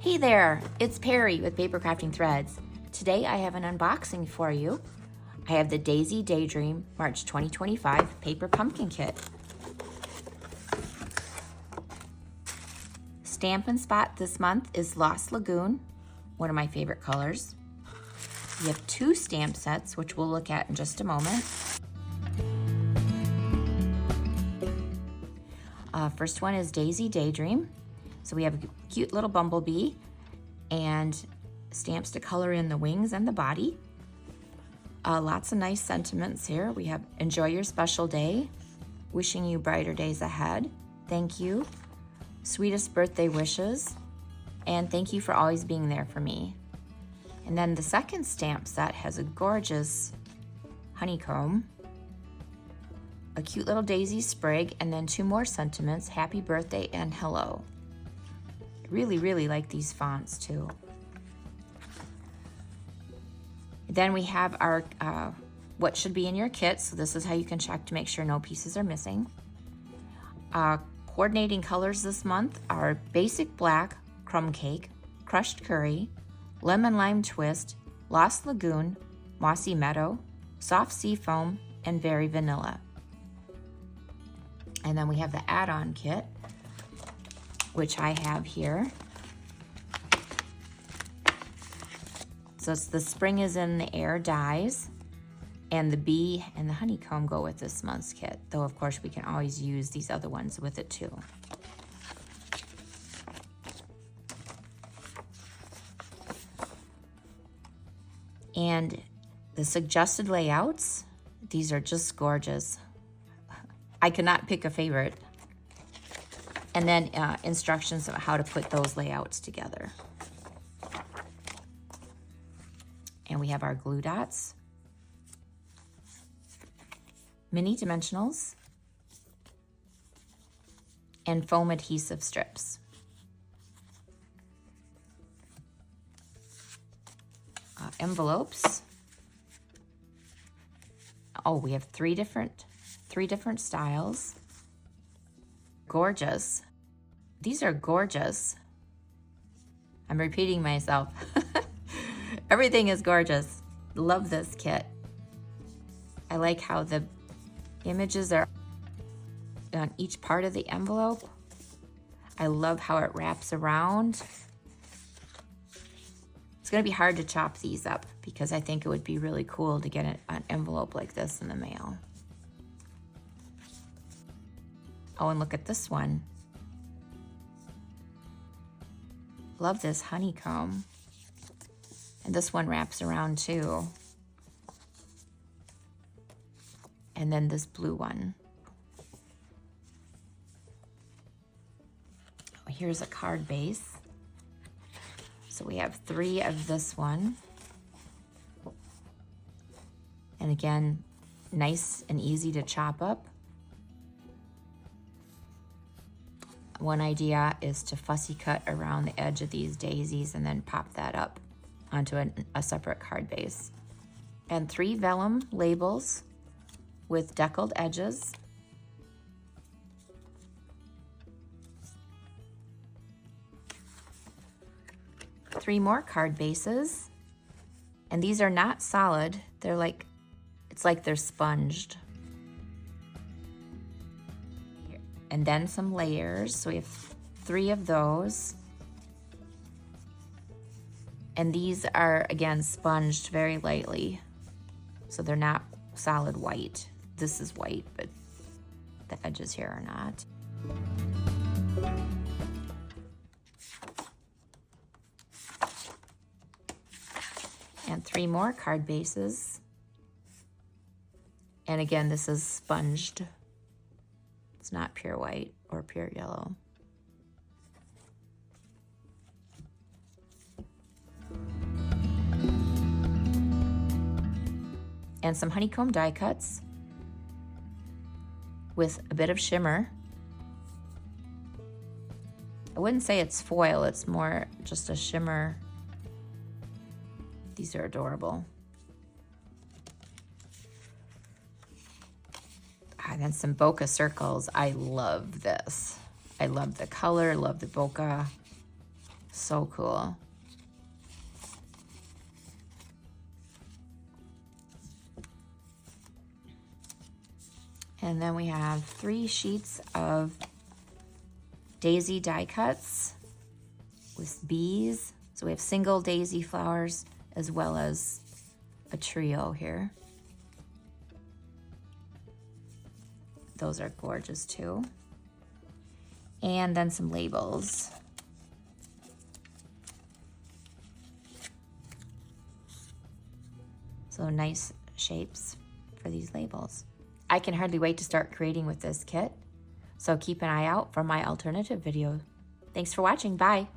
Hey there, it's Perry with PapercraftingThreads. Today I have an unboxing for you. I have the Daydream March 2025 Paper Pumpkin Kit. Stampin' Spot this month is Lost Lagoon, one of my favorite colors. We have 2 stamp sets, which we'll look at in just a moment. First one is Daydream. So we have a cute little bumblebee and stamps to color in the wings and the body. Lots of nice sentiments here. We have enjoy your special day, wishing you brighter days ahead, thank you, sweetest birthday wishes, and thank you for always being there for me. And then the second stamp set has a gorgeous honeycomb, a cute little daisy sprig, and then 2 more sentiments, happy birthday and hello. I really like these fonts too. Then we have our what should be in your kit. So this is how you can check to make sure no pieces are missing. Coordinating colors this month are basic black, crumb cake, crushed curry, lemon lime twist, Lost Lagoon, mossy meadow, soft sea foam, and very vanilla. And then we have the add-on kit, which I have here. So it's the spring is in the air dies, and the bee and the honeycomb go with this month's kit, though of course we can always use these other ones with it too. And the suggested layouts, these are just gorgeous. I cannot pick a favorite. And then instructions on how to put those layouts together. And we have our glue dots, mini dimensionals, and foam adhesive strips. Envelopes. Oh, we have three different styles. Gorgeous. These are gorgeous. I'm repeating myself. Everything is gorgeous. Love this kit. I like how the images are on each part of the envelope. I love how it wraps around. It's gonna be hard to chop these up because I think it would be really cool to get an envelope like this in the mail. Oh, and look at this one. Love this honeycomb. And this one wraps around too. And then this blue one. Oh, here's a card base. So we have 3 of this one. And again, nice and easy to chop up. One idea is to fussy cut around the edge of these daisies and then pop that up onto a separate card base. And 3 vellum labels with deckled edges. Three more card bases. And these are not solid. They're like, it's like they're sponged. And then some layers. So we have 3 of those. And these are, again, sponged very lightly. So they're not solid white. This is white, but the edges here are not. And 3 more card bases. And again, this is sponged. It's not pure white or pure yellow. And some honeycomb die cuts with a bit of shimmer. I wouldn't say it's foil, it's more just a shimmer. These are adorable. And then some bokeh circles. I love this. I love the color, love the bokeh. so cool. And then we have 3 sheets of daisy die cuts with bees. So we have single daisy flowers as well as a trio here. Those are gorgeous too. And then some labels. So nice shapes for these labels. I can hardly wait to start creating with this kit. So keep an eye out for my alternative video. Thanks for watching. Bye.